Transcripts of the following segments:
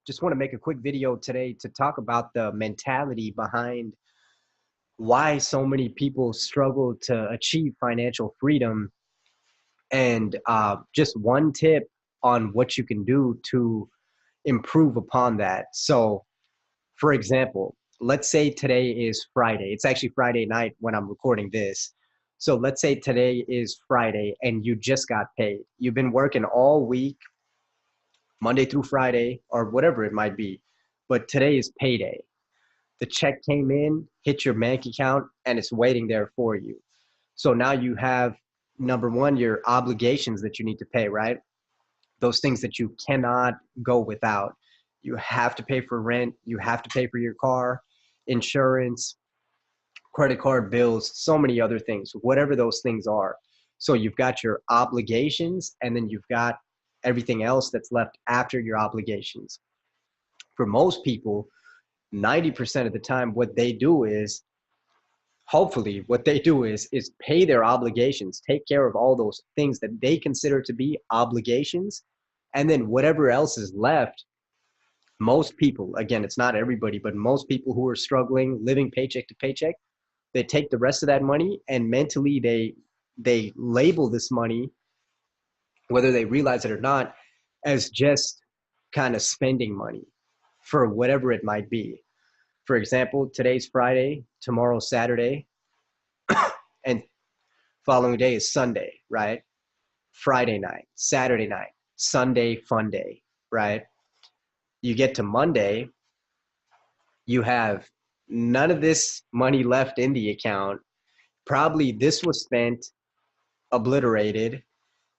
Just want to make a quick video today to talk about the mentality behind why so many people struggle to achieve financial freedom and just one tip on what you can do to improve upon that. So, for example, let's say today is Friday. It's actually Friday night when I'm recording this. So let's say today is Friday and you just got paid. You've been working all week, Monday through Friday, or whatever it might be. But today is payday. The check came in, hit your bank account, and it's waiting there for you. So now you have, number one, your obligations that you need to pay, right? Those things that you cannot go without. You have to pay for rent, you have to pay for your car, insurance, credit card bills, so many other things, whatever those things are. So you've got your obligations, and then you've got everything else that's left after your obligations. For most people, 90% of the time, what they do is, hopefully, what they do is pay their obligations, take care of all those things that they consider to be obligations, and then whatever else is left, most people, again, it's not everybody, but most people who are struggling, living paycheck to paycheck, they take the rest of that money and mentally they label this money, whether they realize it or not, as just kind of spending money for whatever it might be. For example, today's Friday, tomorrow's Saturday, and following day is Sunday, right? Friday night, Saturday night, Sunday, fun day, right? You get to Monday, you have none of this money left in the account. Probably this was spent, obliterated,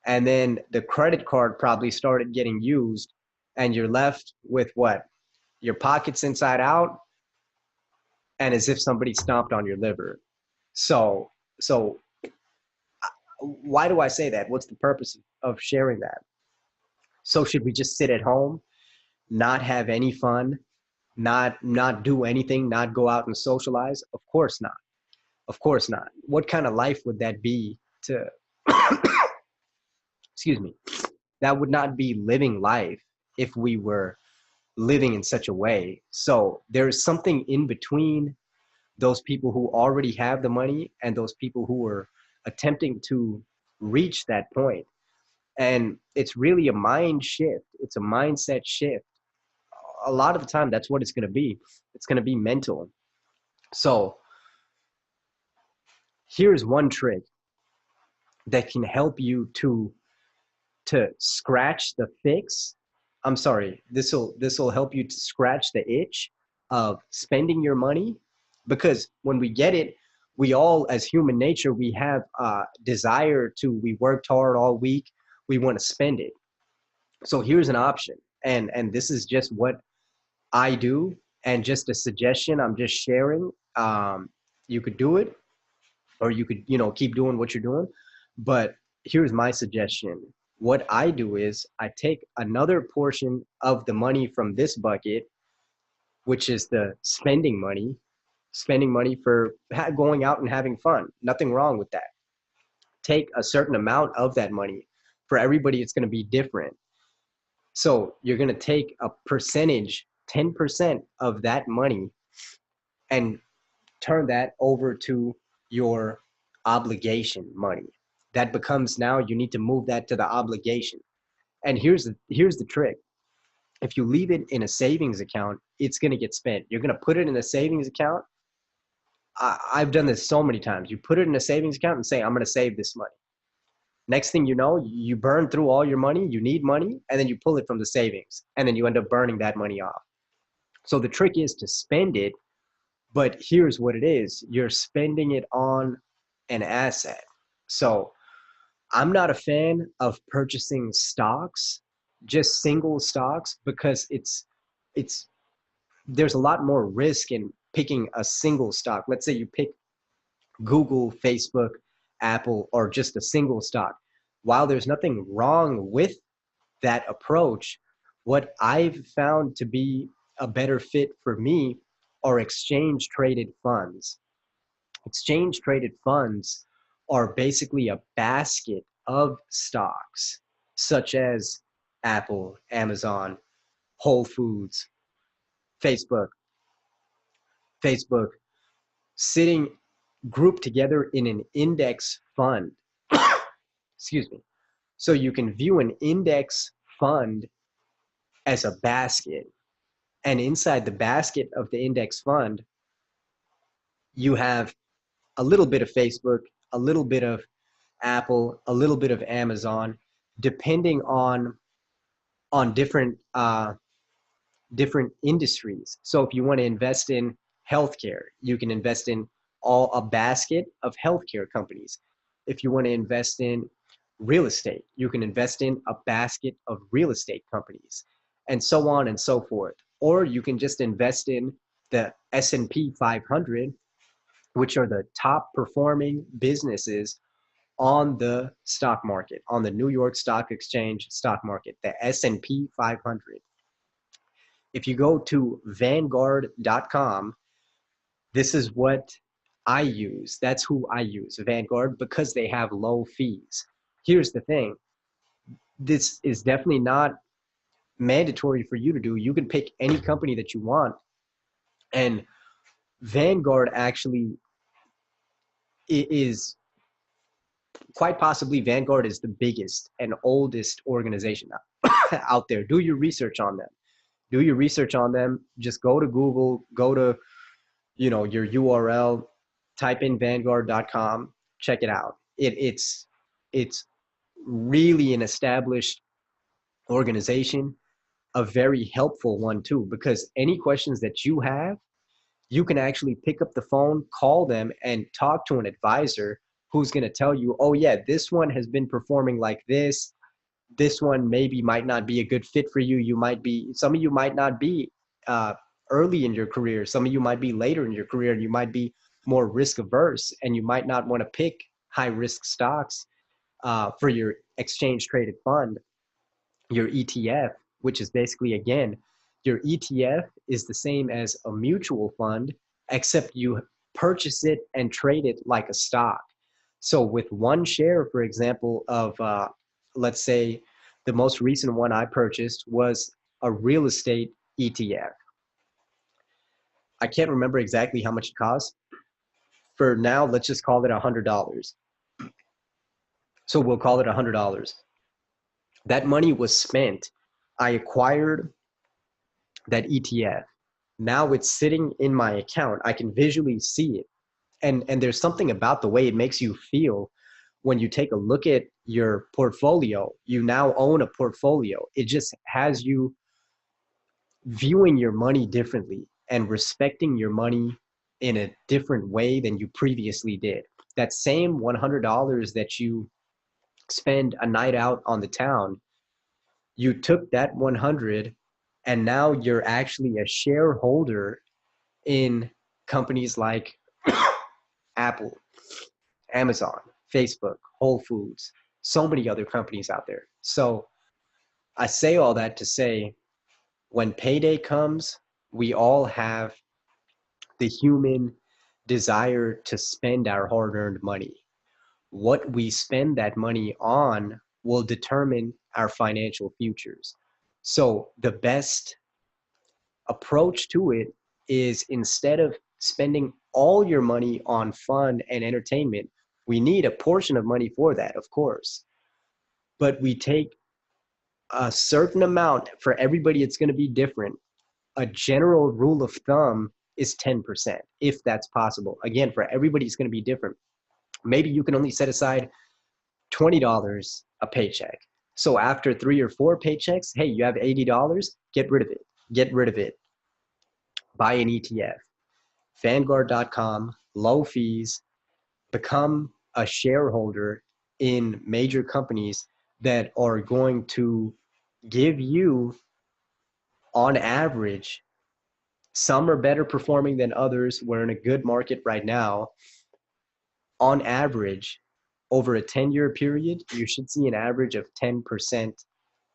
and then the credit card probably started getting used, and you're left with what? Your pockets inside out, and as if somebody stomped on your liver. So why do I say that? What's the purpose of sharing that? So should we just sit at home, not have any fun, not do anything, not go out and socialize? Of course not. Of course not. What kind of life would that be to excuse me? That would not be living life if we were living in such a way. So there's something in between those people who already have the money and those people who are attempting to reach that point. And it's really a mind shift. It's a mindset shift. A lot of the time, that's what it's going to be. It's going to be mental. So here's one trick that can help you to scratch the fix. I'm sorry, this will help you to scratch the itch of spending your money, because when we get it, we all, as human nature, we have a desire to, we worked hard all week, we want to spend it. So here's an option, and this is just what I do, and just a suggestion I'm just sharing. You could do it, or you could, keep doing what you're doing. But here's my suggestion. What I do is I take another portion of the money from this bucket, which is the spending money for going out and having fun. Nothing wrong with that. Take a certain amount of that money. For everybody, it's going to be different. So you're going to take a percentage, 10% of that money, and turn that over to your obligation money. That becomes, now you need to move that to the obligation. And here's the trick. If you leave it in a savings account, it's going to get spent. You're going to put it in a savings account. I've done this so many times. You put it in a savings account and say, I'm going to save this money. Next thing you know, you burn through all your money, you need money, and then you pull it from the savings, and then you end up burning that money off. So the trick is to spend it, but here's what it is. You're spending it on an asset. So I'm not a fan of purchasing stocks, just single stocks, because it's there's a lot more risk in picking a single stock. Let's say you pick Google, Facebook, Apple, or just a single stock. While there's nothing wrong with that approach, what I've found to be a better fit for me are exchange traded funds. Exchange traded funds are basically a basket of stocks, such as Apple, Amazon, Whole Foods, Facebook, Facebook, sitting grouped together in an index fund. Excuse me. So you can view an index fund as a basket. And inside the basket of the index fund, you have a little bit of Facebook, a little bit of Apple, a little bit of Amazon, depending on different industries. So if you want to invest in healthcare, you can invest in all a basket of healthcare companies. If you want to invest in real estate, you can invest in a basket of real estate companies, and so on and so forth. Or you can just invest in the S&P 500, which are the top performing businesses on the stock market, on the New York Stock Exchange stock market, the S&P 500. If you go to Vanguard.com, this is what I use. That's who I use, Vanguard, because they have low fees. Here's the thing. This is definitely not mandatory for you to do. You can pick any company that you want. And Vanguard actually is quite possibly Vanguard is the biggest and oldest organization out there. Do your research on them. Do your research on them. Just go to Google, go to your URL, type in Vanguard.com, check it out. It's really an established organization, a very helpful one too, because any questions that you have, you can actually pick up the phone, call them, and talk to an advisor who's going to tell you, oh yeah, this one has been performing like this. This one maybe might not be a good fit for you. Some of you might not be uh, early in your career. Some of you might be later in your career, and you might be more risk averse, and you might not want to pick high risk stocks for your exchange traded fund, your ETF, which is basically, again, your ETF is the same as a mutual fund, except you purchase it and trade it like a stock. So with one share, for example, of let's say the most recent one I purchased was a real estate ETF. I can't remember exactly how much it cost. For now, let's just call it $100. So we'll call it $100. That money was spent. I acquired that ETF. Now it's sitting in my account. I can visually see it. And there's something about the way it makes you feel when you take a look at your portfolio. You now own a portfolio. It just has you viewing your money differently and respecting your money in a different way than you previously did. That same $100 that you spend a night out on the town, you took that 100 and now you're actually a shareholder in companies like Apple, Amazon, Facebook, Whole Foods, so many other companies out there. So I say all that to say, when payday comes, we all have the human desire to spend our hard-earned money. What we spend that money on will determine our financial futures. So the best approach to it is, instead of spending all your money on fun and entertainment, we need a portion of money for that, of course. But we take a certain amount. For everybody, it's going to be different. A general rule of thumb is 10%, if that's possible. Again, for everybody, it's going to be different. Maybe you can only set aside $20 a paycheck. So after 3 or 4 paychecks, hey, you have $80, get rid of it. Get rid of it. Buy an ETF. Vanguard.com, low fees, become a shareholder in major companies that are going to give you, on average, some are better performing than others. We're in a good market right now. On average, over a 10-year period, you should see an average of 10%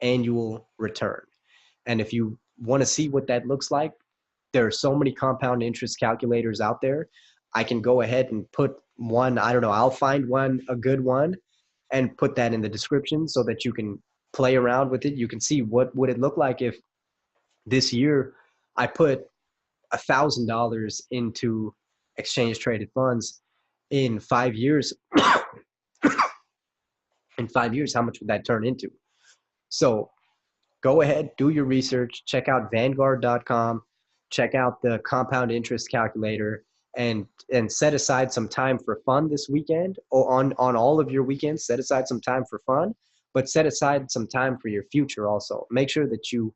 annual return. And if you want to see what that looks like, there are so many compound interest calculators out there. I can go ahead and put one, I don't know, I'll find one, a good one, and put that in the description so that you can play around with it. You can see what would it look like if This year, I put $1,000 into exchange traded funds. In 5 years, in 5 years, how much would that turn into? So go ahead, do your research, check out Vanguard.com, check out the compound interest calculator, and set aside some time for fun this weekend, or on all of your weekends. Set aside some time for fun, but set aside some time for your future also. Make sure that you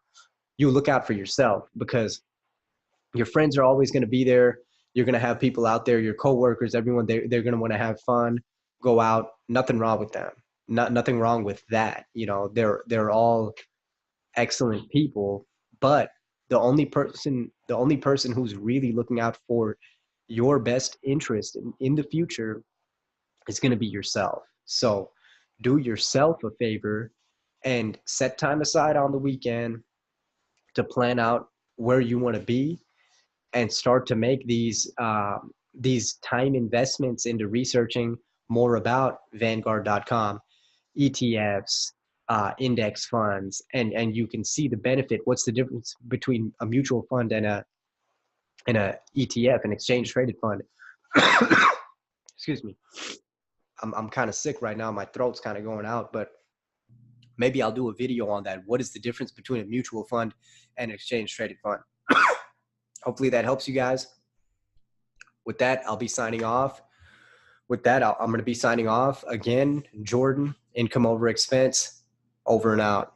look out for yourself, because your friends are always going to be there. You're going to have people out there, your coworkers, everyone, they're going to want to have fun, go out. Nothing wrong with them. Nothing wrong with that. You know, they're all excellent people, but the only person who's really looking out for your best interest in the future is going to be yourself. So do yourself a favor and set time aside on the weekend to plan out where you want to be, and start to make these time investments into researching more about Vanguard.com, ETFs, index funds, and you can see the benefit. What's the difference between a mutual fund and a ETF, an exchange traded fund? Excuse me. I'm kind of sick right now. My throat's kind of going out, but maybe I'll do a video on that. What is the difference between a mutual fund and an exchange traded fund? Hopefully that helps you guys. With that, I'll be signing off. With that, I'm going to be signing off again. Jordan, income over expense, over and out.